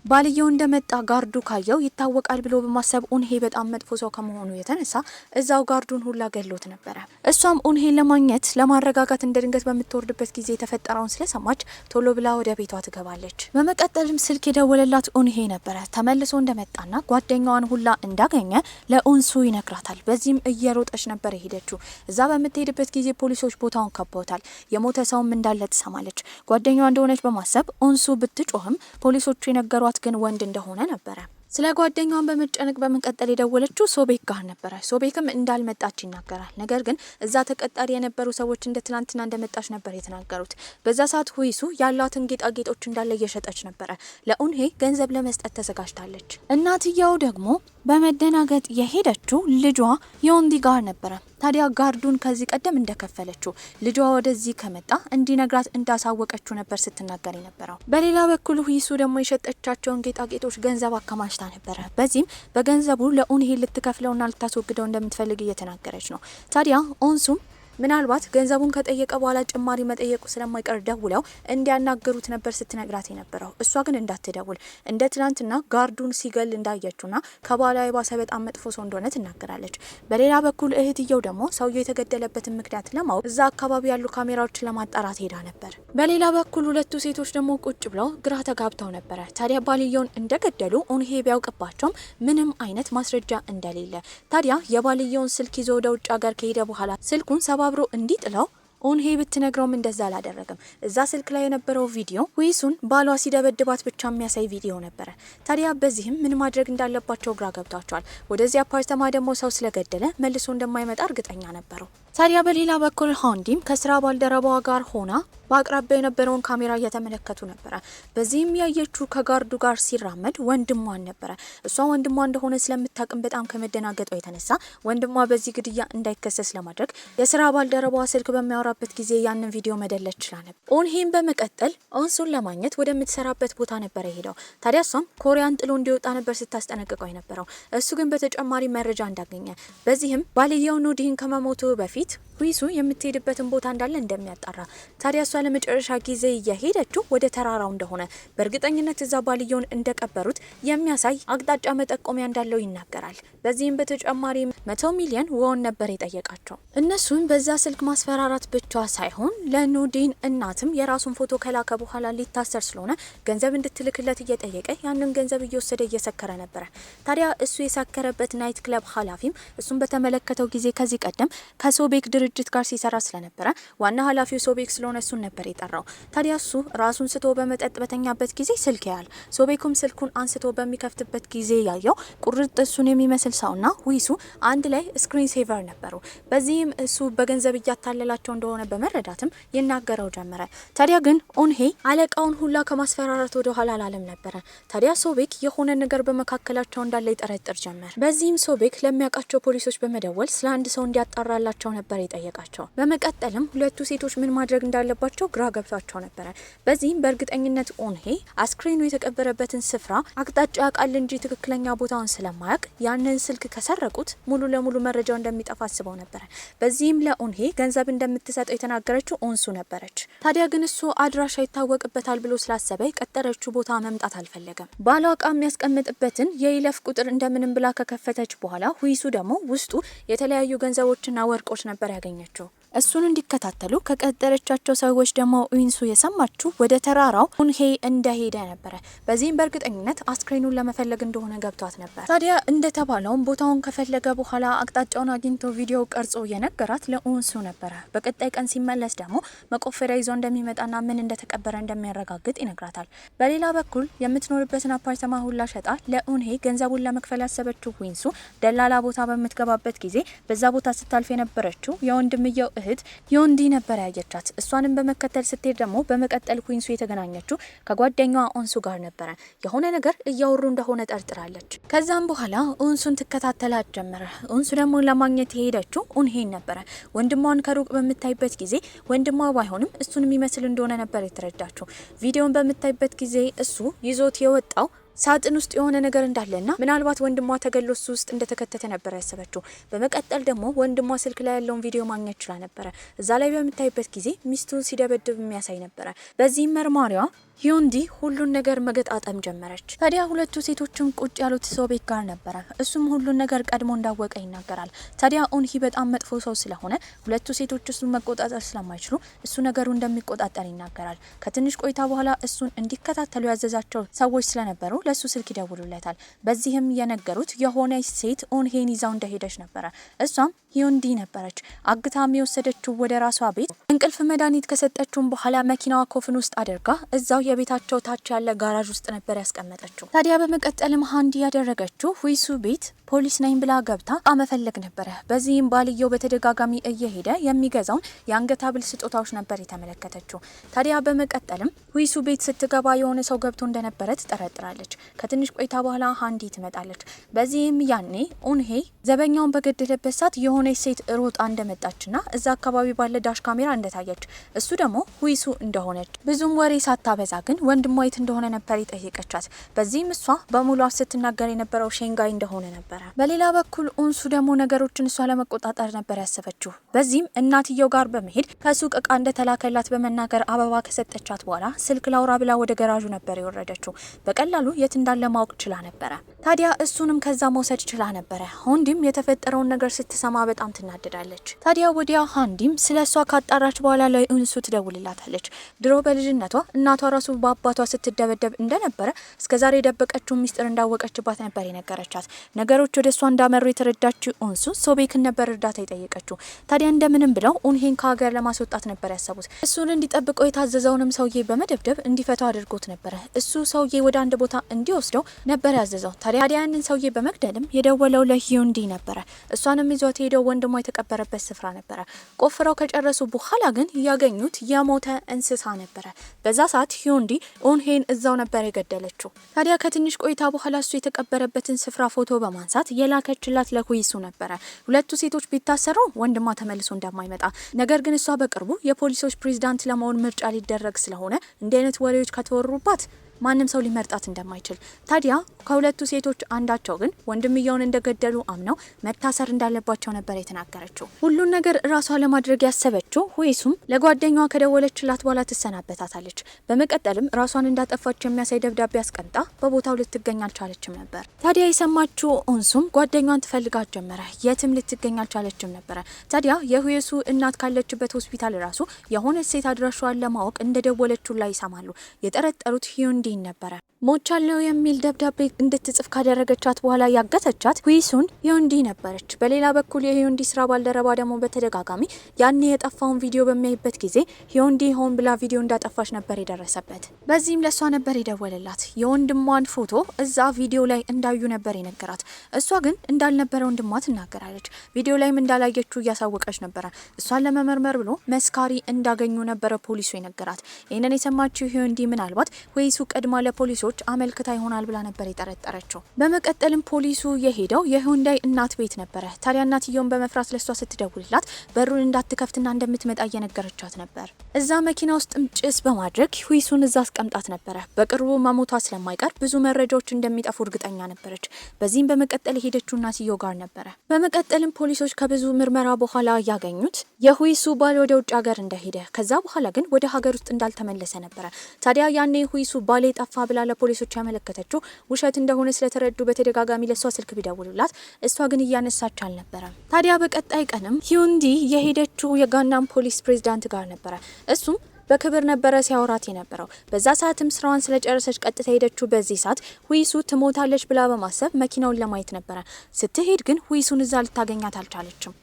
ባልየው እንደመጣ ጋርዱ ካየው ይታወቃል ብሎ በማሰብ ኡንሄ በጣም መጥፎ ሰው ከመሆኑ የተነሳ እዛው ጋርዱን ሁላ ገሎት ነበረ። እሷም ኡንሄን ለማግኘት ለማረጋጋት እንደ ድንገት በምትወርድበት ጊዜ የተፈጠረውን ስለሰማች ቶሎ ብላ ወደ ቤቷ ትገባለች። በመቀጠልም ስልክ የደወለላት ኡንሄ ነበረ። ተመልሶ እንደመጣና ጓደኛዋን ሁላ እንዳገኘ ለኡንሱ ይነግራታል። በዚህም እየሮጠች ነበር የሄደችው። እዛ በምትሄድበት ጊዜ ፖሊሶች ቦታውን ከበውታል። የሞተ ሰውም እንዳለ ትሰማለች። ጓደኛዋ እንደሆነች በማሰብ ኡንሱ ብትጮህም ፖሊሶቹ የነገሯት ግን ወንድ እንደሆነ ነበረ። ስለ ጓደኛዋን በመጨነቅ በመቀጠል የደወለችው ሶቤክ ጋር ነበረ። ሶቤክም እንዳልመጣች ይናገራል። ነገር ግን እዛ ተቀጣሪ የነበሩ ሰዎች እንደ ትናንትና እንደመጣች ነበር የተናገሩት። በዛ ሰዓት ሁይሱ ያላትን ጌጣጌጦች እንዳለ እየሸጠች ነበረ። ለኡንሄ ገንዘብ ለመስጠት ተዘጋጅታለች። እናትየው ደግሞ በመደናገጥ የሄደችው ልጇ ዮንዲ ጋር ነበረ። ታዲያ ጋርዱን ከዚህ ቀደም እንደከፈለችው ልጇ ወደዚህ ከመጣ እንዲነግራት እንዳሳወቀችው ነበር ስትናገር የነበረው። በሌላ በኩል ሁይሱ ደግሞ የሸጠቻቸውን ጌጣጌጦች ገንዘብ አከማችታ ነበረ። በዚህም በገንዘቡ ለኡንሄ ልትከፍለውና ልታስወግደው እንደምትፈልግ እየተናገረች ነው። ታዲያ ኦንሱም ምናልባት ገንዘቡን ከጠየቀ በኋላ ጭማሪ መጠየቁ ስለማይቀር ደውለው እንዲያናገሩት ነበር ስትነግራት የነበረው። እሷ ግን እንዳትደውል እንደ ትናንትና ጋርዱን ሲገል እንዳየችውና ከባሏ የባሰ በጣም መጥፎ ሰው እንደሆነ ትናገራለች። በሌላ በኩል እህትየው ደግሞ ሰውየው የተገደለበትን ምክንያት ለማወቅ እዛ አካባቢ ያሉ ካሜራዎችን ለማጣራት ሄዳ ነበር። በሌላ በኩል ሁለቱ ሴቶች ደግሞ ቁጭ ብለው ግራ ተጋብተው ነበረ። ታዲያ ባልየውን እንደገደሉ ኡንሄ ቢያውቅባቸውም ምንም አይነት ማስረጃ እንደሌለ ታዲያ የባልየውን ስልክ ይዞ ወደ ውጭ ሀገር ከሄደ በኋላ ስልኩን ሰባብሮ እንዲጥለው ኡንሄ ብትነግረውም እንደዛ አላደረገም። እዛ ስልክ ላይ የነበረው ቪዲዮ ዊሱን ባሏ ሲደበድባት ብቻ የሚያሳይ ቪዲዮ ነበረ። ታዲያ በዚህም ምን ማድረግ እንዳለባቸው ግራ ገብቷቸዋል። ወደዚህ አፓርተማ ደግሞ ሰው ስለገደለ መልሶ እንደማይመጣ እርግጠኛ ነበሩ። ታዲያ በሌላ በኩል ሆንዲም ከስራ ባልደረባዋ ጋር ሆና በአቅራቢያ የነበረውን ካሜራ እየተመለከቱ ነበረ። በዚህም ያየችው ከጋርዱ ጋር ሲራመድ ወንድሟን ነበረ። እሷ ወንድሟ እንደሆነ ስለምታቅም በጣም ከመደናገጧ የተነሳ ወንድሟ በዚህ ግድያ እንዳይከሰስ ለማድረግ የስራ ባልደረባዋ ስልክ በሚያወራበት ጊዜ ያንን ቪዲዮ መደለት ችላ ነበር። ኡንሄም በመቀጠል ኦንሱን ለማግኘት ወደምትሰራበት ቦታ ነበረ ሄደው። ታዲያ እሷም ኮሪያን ጥሎ እንዲወጣ ነበር ስታስጠነቅቀው የነበረው። እሱ ግን በተጨማሪ መረጃ እንዳገኘ በዚህም ባልየው ኑዲን ከመሞቱ በፊት ዊሱ የምትሄድበትን ቦታ እንዳለ እንደሚያጣራ ታዲያ እሷ ለመጨረሻ ጊዜ እየሄደችው ወደ ተራራው እንደሆነ በእርግጠኝነት እዛ ባልየውን እንደቀበሩት የሚያሳይ አቅጣጫ መጠቆሚያ እንዳለው ይናገራል። በዚህም በተጨማሪ 100 ሚሊዮን ወን ነበር የጠየቃቸው። እነሱን በዛ ስልክ ማስፈራራት ብቻ ሳይሆን ለኑዲን እናትም የራሱን ፎቶ ከላከ በኋላ ሊታሰር ስለሆነ ገንዘብ እንድትልክለት እየጠየቀ ያንን ገንዘብ እየወሰደ እየሰከረ ነበረ። ታዲያ እሱ የሰከረበት ናይት ክለብ ኃላፊም እሱን በተመለከተው ጊዜ ከዚህ ቀደም ከሶቤክ ድርጅት ጋር ሲሰራ ስለነበረ ዋና ኃላፊው ሶቤክ ስለሆነ እሱን ነበር የጠራው። ታዲያ እሱ ራሱን ስቶ በመጠጥ በተኛበት ጊዜ ስልክ ያያል። ሶቤኩም ስልኩን አንስቶ በሚከፍትበት ጊዜ ያየው ቁርጥ እሱን የሚመስል ሰውና ዊሱ አንድ ላይ ስክሪን ሴቨር ነበሩ። በዚህም እሱ በገንዘብ እያታለላቸው እንደሆነ በመረዳትም ይናገረው ጀመረ። ታዲያ ግን ኡንሄ አለቃውን ሁላ ከማስፈራራት ወደ ኋላ አላለም ነበረ። ታዲያ ሶቤክ የሆነ ነገር በመካከላቸው እንዳለ ይጠረጥር ጀመር። በዚህም ሶቤክ ለሚያውቃቸው ፖሊሶች በመደወል ስለ አንድ ሰው እንዲያጣራላቸው ነበር የጠየቃቸው። በመቀጠልም ሁለቱ ሴቶች ምን ማድረግ እንዳለባቸው ግራ ገብቷቸው ነበረ። በዚህም በእርግጠኝነት ኡንሄ አስክሬኑ የተቀበረበትን ስፍራ አቅጣጫ ያውቃል እንጂ ትክክለኛ ቦታውን ስለማያውቅ ያንን ስልክ ከሰረቁት ሙሉ ለሙሉ መረጃው እንደሚጠፋ አስበው ነበረ። በዚህም ለኡንሄ ገንዘብ እንደምትሰጠው የተናገረችው ኦንሱ ነበረች። ታዲያ ግን እሱ አድራሻ ይታወቅበታል ብሎ ስላሰበ የቀጠረችው ቦታ መምጣት አልፈለገም። ባሏ እቃ የሚያስቀምጥበትን የይለፍ ቁጥር እንደምንም ብላ ከከፈተች በኋላ ዊሱ ደግሞ ውስጡ የተለያዩ ገንዘቦችና ወርቆች ነበር ያገኘችው። እሱን እንዲከታተሉ ከቀጠረቻቸው ሰዎች ደግሞ ኡንሱ የሰማችው ወደ ተራራው ኡንሄ እንደሄደ ነበረ። በዚህም በእርግጠኝነት አስክሬኑን ለመፈለግ እንደሆነ ገብቷት ነበር። ታዲያ እንደተባለውም ቦታውን ከፈለገ በኋላ አቅጣጫውን አግኝቶ ቪዲዮ ቀርጾ የነገራት ለኡንሱ ነበረ። በቀጣይ ቀን ሲመለስ ደግሞ መቆፈሪያ ይዞ እንደሚመጣና ምን እንደተቀበረ እንደሚያረጋግጥ ይነግራታል። በሌላ በኩል የምትኖርበትን አፓርተማ ሁላ ሸጣ ለኡንሄ ገንዘቡን ለመክፈል ያሰበችው ኡንሱ ደላላ ቦታ በምትገባበት ጊዜ በዛ ቦታ ስታልፍ የነበረችው የወንድምየው እህት ዮንዲ ነበር ያየቻት። እሷንም በመከተል ስትሄድ ደግሞ በመቀጠል ኡንሱ የተገናኘችው ከጓደኛዋ ኦንሱ ጋር ነበረ። የሆነ ነገር እያወሩ እንደሆነ ጠርጥራለች። ከዛም በኋላ ኡንሱን ትከታተላት ጀመረ። ኡንሱ ደግሞ ለማግኘት የሄደችው ኡንሄን ነበረ። ወንድሟን ከሩቅ በምታይበት ጊዜ ወንድሟ ባይሆንም እሱን የሚመስል እንደሆነ ነበር የተረዳችው። ቪዲዮን በምታይበት ጊዜ እሱ ይዞት የወጣው ሳጥን ውስጥ የሆነ ነገር እንዳለና ምናልባት ወንድሟ ተገሎ እሱ ውስጥ እንደተከተተ ነበር ያሰበችው። በመቀጠል ደግሞ ወንድሟ ስልክ ላይ ያለውን ቪዲዮ ማግኘት ችላ ነበረ። እዛ ላይ በምታይበት ጊዜ ሚስቱን ሲደበድብ የሚያሳይ ነበረ። በዚህም መርማሪዋ ዮንዲ ሁሉን ነገር መገጣጠም ጀመረች። ታዲያ ሁለቱ ሴቶችም ቁጭ ያሉት ሶቤክ ጋር ነበረ። እሱም ሁሉን ነገር ቀድሞ እንዳወቀ ይናገራል። ታዲያ ኡንሂ በጣም መጥፎ ሰው ስለሆነ ሁለቱ ሴቶች እሱን መቆጣጠር ስለማይችሉ እሱ ነገሩ እንደሚቆጣጠር ይናገራል። ከትንሽ ቆይታ በኋላ እሱን እንዲከታተሉ ያዘዛቸው ሰዎች ስለነበሩ ለሱ ስልክ ይደውሉለታል። በዚህም የነገሩት የሆነ ሴት ኡንሄን ይዛው እንደሄደች ነበረ። እሷም ዮንዲ ነበረች። አግታም የወሰደችው ወደ ራሷ ቤት እንቅልፍ መድኃኒት ከሰጠችውን በኋላ መኪናዋ ኮፍን ውስጥ አድርጋ እዛው የቤታቸው ታች ያለ ጋራዥ ውስጥ ነበር ያስቀመጠችው። ታዲያ በመቀጠልም ሃንዲ ያደረገችው ዊሱ ቤት ፖሊስ ነኝ ብላ ገብታ መፈለግ ነበረ። በዚህም ባልየው በተደጋጋሚ እየሄደ የሚገዛውን የአንገት ሐብል ስጦታዎች ነበር የተመለከተችው። ታዲያ በመቀጠልም ዊሱ ቤት ስትገባ የሆነ ሰው ገብቶ እንደነበረ ትጠረጥራለች። ከትንሽ ቆይታ በኋላ ሃንዲ ትመጣለች። በዚህም ያኔ ኡንሄ ዘበኛውን በገደለበት ሰዓት የሆነ የሆነች ሴት ሮጣ እንደመጣችና እዛ አካባቢ ባለ ዳሽ ካሜራ እንደታየች እሱ ደግሞ ሁይሱ እንደሆነች ብዙም ወሬ ሳታበዛ ግን ወንድሟ የት እንደሆነ ነበር የጠየቀቻት። በዚህም እሷ በሙሉ ስትናገር የነበረው ሼንጋይ እንደሆነ ነበረ። በሌላ በኩል ኡንሱ ደግሞ ነገሮችን እሷ ለመቆጣጠር ነበር ያሰበችው። በዚህም እናትየው ጋር በመሄድ ከሱቅ እቃ እንደተላከላት በመናገር አበባ ከሰጠቻት በኋላ ስልክ ላውራ ብላ ወደ ገራዡ ነበር የወረደችው። በቀላሉ የት እንዳለ ማወቅ ችላ ነበረ። ታዲያ እሱንም ከዛ መውሰድ ችላ ነበረ። ሃንዲም የተፈጠረውን ነገር ስትሰማ በጣም ትናደዳለች። ታዲያ ወዲያ ሃንዲም ስለሷ ካጣራች በኋላ ላይ ኡንሱ ትደውልላታለች። ድሮ በልጅነቷ እናቷ ራሱ በአባቷ ስትደበደብ እንደነበረ እስከዛሬ የደበቀችው ሚስጥር እንዳወቀችባት ነበር የነገረቻት። ነገሮች ወደ እሷ እንዳመሩ የተረዳችው ኡንሱ ሶቤክን ነበር እርዳታ የጠየቀችው። ታዲያ እንደምንም ብለው ኡንሄን ከሀገር ለማስወጣት ነበር ያሰቡት። እሱን እንዲጠብቀው የታዘዘውንም ሰውዬ በመደብደብ እንዲፈታው አድርጎት ነበረ። እሱ ሰውዬ ወደ አንድ ቦታ እንዲወስደው ነበር ያዘዘው። ታዲያ ያንን ሰውዬ በመግደልም የደወለው ለሂዩንዲ ነበረ። እሷንም ይዟት ሄደው ወንድሟ የተቀበረበት ስፍራ ነበረ። ቆፍረው ከጨረሱ በኋላ ግን ያገኙት የሞተ እንስሳ ነበረ። በዛ ሰዓት ሂዩንዲ ኡንሄን እዛው ነበር የገደለችው። ታዲያ ከትንሽ ቆይታ በኋላ እሱ የተቀበረበትን ስፍራ ፎቶ በማንሳት የላከችላት ለሁይሱ ነበረ። ሁለቱ ሴቶች ቢታሰሩ ወንድሟ ተመልሶ እንደማይመጣ፣ ነገር ግን እሷ በቅርቡ የፖሊሶች ፕሬዝዳንት ለመሆን ምርጫ ሊደረግ ስለሆነ እንዲህ አይነት ወሬዎች ከተወሩባት ማንም ሰው ሊመርጣት እንደማይችል። ታዲያ ከሁለቱ ሴቶች አንዳቸው ግን ወንድምየውን እንደገደሉ አምነው መታሰር እንዳለባቸው ነበር የተናገረችው። ሁሉን ነገር ራሷ ለማድረግ ያሰበችው ሁይሱም ለጓደኛዋ ከደወለችላት በኋላ ትሰናበታታለች። በመቀጠልም ራሷን እንዳጠፋች የሚያሳይ ደብዳቤ አስቀምጣ በቦታው ልትገኝ አልቻለችም ነበር። ታዲያ የሰማችው ኡንሱም ጓደኛዋን ትፈልጋት ጀመረ። የትም ልትገኝ አልቻለችም ነበረ። ታዲያ የሁይሱ እናት ካለችበት ሆስፒታል ራሱ የሆነ ሴት አድራሻዋን ለማወቅ እንደደወለችው ላይ ይሰማሉ። የጠረጠሩት ሂዩንዲ ነበረ። ሞቻለው የሚል ደብዳቤ እንድትጽፍ ካደረገቻት በኋላ ያገተቻት ሁይሱን ሂዩንዲ ነበረች። በሌላ በኩል የሂዩንዲ ስራ ባልደረባ ደግሞ በተደጋጋሚ ያኔ የጠፋውን ቪዲዮ በሚያይበት ጊዜ ሂዩንዲ ሆን ብላ ቪዲዮ እንዳጠፋች ነበር የደረሰበት። በዚህም ለሷ ነበር የደወለላት። የወንድሟን ፎቶ እዛ ቪዲዮ ላይ እንዳዩ ነበር የነገራት። እሷ ግን እንዳልነበረ ወንድሟ ትናገራለች። ቪዲዮ ላይም እንዳላየችው እያሳወቀች ነበረ። እሷን ለመመርመር ብሎ መስካሪ እንዳገኙ ነበረ ፖሊሱ የነገራት። ይህንን የሰማችው ሂዩንዲ ምናልባት ሁይሱ ቀድማ ለፖሊሶች አመልክታ ይሆናል ብላ ነበር የጠረጠረችው። በመቀጠልም ፖሊሱ የሄደው የሂዩንዳይ እናት ቤት ነበረ። ታዲያ እናትየውን በመፍራት ለሷ ስትደውልላት በሩን እንዳትከፍትና እንደምትመጣ እየነገረቻት ነበር። እዛ መኪና ውስጥም ጭስ በማድረግ ሁይሱን እዛ አስቀምጣት ነበረ። በቅርቡ መሞቷ ስለማይቀር ብዙ መረጃዎች እንደሚጠፉ እርግጠኛ ነበረች። በዚህም በመቀጠል የሄደችው እናትየው ጋር ነበረ። በመቀጠልም ፖሊሶች ከብዙ ምርመራ በኋላ ያገኙት የሁይሱ ባል ወደ ውጭ ሀገር እንደሄደ፣ ከዛ በኋላ ግን ወደ ሀገር ውስጥ እንዳልተመለሰ ነበረ። ታዲያ ያኔ ሁይሱ ባሌ ጠፋ ብላ ለፖሊሶች ያመለከተችው ውሸት እንደሆነ ስለተረዱ በተደጋጋሚ ለሷ ስልክ ቢደውሉላት እሷ ግን እያነሳች አልነበረም። ታዲያ በቀጣይ ቀንም ሂዩንዲ የሄደችው የጋናም ፖሊስ ፕሬዝዳንት ጋር ነበረ። እሱም በክብር ነበረ ሲያወራት የነበረው። በዛ ሰዓትም ስራዋን ስለጨረሰች ቀጥታ ሄደችው። በዚህ ሰዓት ሁይሱ ትሞታለች ብላ በማሰብ መኪናውን ለማየት ነበረ። ስትሄድ ግን ሁይሱን እዛ ልታገኛት አልቻለችም።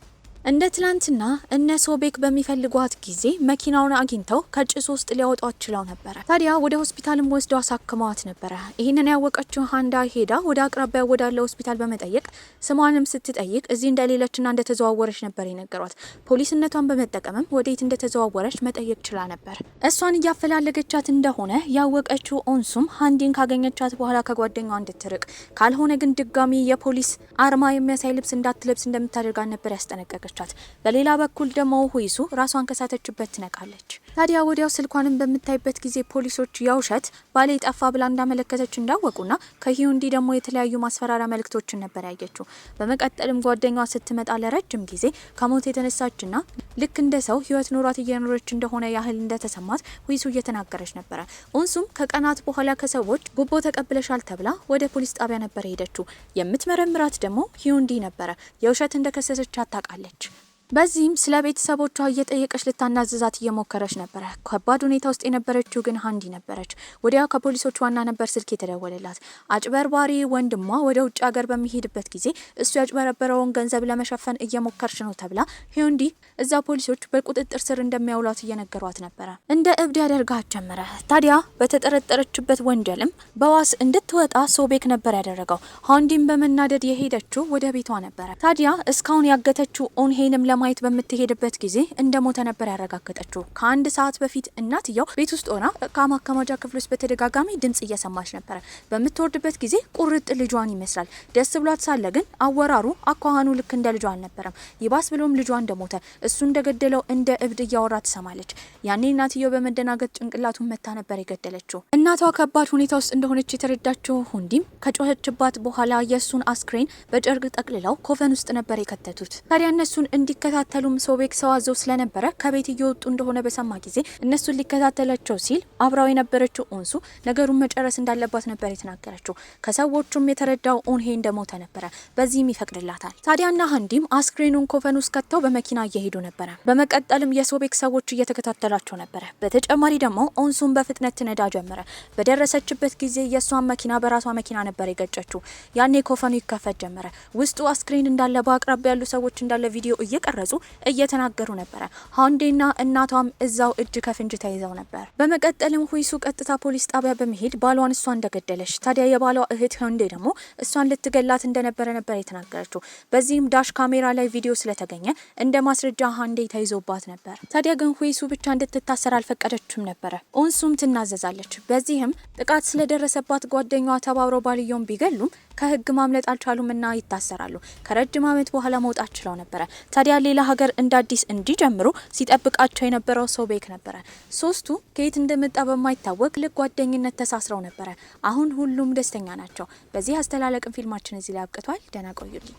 እንደ ትላንትና እነ ሶቤክ በሚፈልጓት ጊዜ መኪናውን አግኝተው ከጭስ ውስጥ ሊያወጧት ችለው ነበረ። ታዲያ ወደ ሆስፒታልም ወስደው አሳክመዋት ነበረ። ይህንን ያወቀችው ሃንዳ ሄዳ ወደ አቅራቢያ ወዳለ ሆስፒታል በመጠየቅ ስሟንም ስትጠይቅ እዚህ እንደሌለችና እንደተዘዋወረች ነበር የነገሯት። ፖሊስነቷን በመጠቀምም ወዴት እንደተዘዋወረች መጠየቅ ችላ ነበር። እሷን እያፈላለገቻት እንደሆነ ያወቀችው ኡንሱም ሃንዲን ካገኘቻት በኋላ ከጓደኛዋ እንድትርቅ ካልሆነ ግን ድጋሚ የፖሊስ አርማ የሚያሳይ ልብስ እንዳትለብስ እንደምታደርጋት ነበር ያስጠነቀቀች። በሌላ በኩል ደግሞ ሁይሱ ራሷን ከሳተችበት ትነቃለች። ታዲያ ወዲያው ስልኳንም በምታይበት ጊዜ ፖሊሶች የውሸት ባሌ ጠፋ ብላ እንዳመለከተች እንዳወቁና ከሂዩንዲ ደግሞ የተለያዩ ማስፈራሪያ መልእክቶችን ነበር ያየችው። በመቀጠልም ጓደኛዋ ስትመጣ ለረጅም ጊዜ ከሞት የተነሳችና ልክ እንደ ሰው ህይወት ኖሯት እየኖረች እንደሆነ ያህል እንደተሰማት ሁይሱ እየተናገረች ነበረ። ኡንሱም ከቀናት በኋላ ከሰዎች ጉቦ ተቀብለሻል ተብላ ወደ ፖሊስ ጣቢያ ነበር ሄደችው። የምትመረምራት ደግሞ ሂዩንዲ ነበረ። የውሸት እንደከሰሰች ታውቃለች። በዚህም ስለ ቤተሰቦቿ እየጠየቀች ልታናዝዛት እየሞከረች ነበረ። ከባድ ሁኔታ ውስጥ የነበረችው ግን ሃንዲ ነበረች። ወዲያ ከፖሊሶች ዋና ነበር ስልክ የተደወለላት። አጭበርባሪ ወንድሟ ወደ ውጭ ሀገር በሚሄድበት ጊዜ እሱ ያጭበረበረውን ገንዘብ ለመሸፈን እየሞከርሽ ነው ተብላ ሂዩንዲ እዛ ፖሊሶች በቁጥጥር ስር እንደሚያውሏት እየነገሯት ነበረ። እንደ እብድ ያደርጋት ጀመረ። ታዲያ በተጠረጠረችበት ወንጀልም በዋስ እንድትወጣ ሶቤክ ነበር ያደረገው። ሃንዲም በመናደድ የሄደችው ወደ ቤቷ ነበረ። ታዲያ እስካሁን ያገተችው ኡንሄንም ለማየት በምትሄድበት ጊዜ እንደሞተ ነበር ያረጋገጠችው። ከአንድ ሰዓት በፊት እናትየው ቤት ውስጥ ሆና ከማከማጃ ክፍል ውስጥ በተደጋጋሚ ድምጽ እየሰማች ነበር። በምትወርድበት ጊዜ ቁርጥ ልጇን ይመስላል። ደስ ብሏት ሳለ ግን አወራሩ አኳኋኑ ልክ እንደ ልጇ አልነበረም። ይባስ ብሎም ልጇ እንደሞተ እሱ እንደገደለው እንደ እብድ እያወራ ትሰማለች። ያኔ እናትየው በመደናገጥ ጭንቅላቱን መታ ነበር የገደለችው። እናቷ ከባድ ሁኔታ ውስጥ እንደሆነች የተረዳችው ሁንዲም ከጮኸችባት በኋላ የሱን አስክሬን በጨርቅ ጠቅልለው ኮፈን ውስጥ ነበር የከተቱት። ታዲያ እነሱን እንዲከታተሉም ሶቤክ ሰው አዘው ስለነበረ ከቤት እየወጡ እንደሆነ በሰማ ጊዜ እነሱን ሊከታተላቸው ሲል አብራው የነበረችው ኦንሱ ነገሩን መጨረስ እንዳለባት ነበር የተናገረችው። ከሰዎቹም የተረዳው ኦንሄ እንደሞተ ነበረ። በዚህም ይፈቅድላታል። ታዲያና ሀንዲም አስክሬኑን ኮፈን ውስጥ ከተው በመኪና እየሄዱ ነበረ። በመቀጠልም የሶቤክ ሰዎች እየተከታተላቸው ነበረ። በተጨማሪ ደግሞ ኦንሱን በፍጥነት ትነዳ ጀመረ። በደረሰችበት ጊዜ የሷን መኪና በራሷ መኪና ነበር የገጨችው። ያኔ ኮፈኑ ይከፈት ጀመረ። ውስጡ አስክሬን እንዳለ በአቅራቢያ ያሉ ሰዎች እንዳለ ቪዲዮ እየቀረጹ እየተናገሩ ነበረ። ሀንዴና እናቷም እዛው እጅ ከፍንጅ ተይዘው ነበር። በመቀጠልም ሁይሱ ቀጥታ ፖሊስ ጣቢያ በመሄድ ባሏን እሷ እንደገደለች፣ ታዲያ የባሏ እህት ሀንዴ ደግሞ እሷን ልትገላት እንደነበረ ነበር የተናገረችው። በዚህም ዳሽ ካሜራ ላይ ቪዲዮ ስለተገኘ እንደ ማስረጃ ሀንዴ ተይዞባት ነበር። ታዲያ ግን ሁይሱ ብቻ እንድትታሰር አልፈቀደችም ነበረ። ኦንሱም ትናዘዛለች። በዚህም ጥቃት ስለደረሰባት ጓደኛዋ ተባብረው ባልየውን ቢገሉም ከህግ ማምለጥ አልቻሉምና ይታሰራሉ። ከረጅም ዓመት በኋላ መውጣት ችለው ነበረ። ታዲያ ሌላ ሀገር እንደ አዲስ እንዲጀምሩ ሲጠብቃቸው የነበረው ሶቤክ ነበረ። ሶስቱ ከየት እንደመጣ በማይታወቅ ልክ ጓደኝነት ተሳስረው ነበረ። አሁን ሁሉም ደስተኛ ናቸው። በዚህ አስተላለቅም ፊልማችን እዚህ ላይ አብቅቷል። ደህና ቆዩልኝ።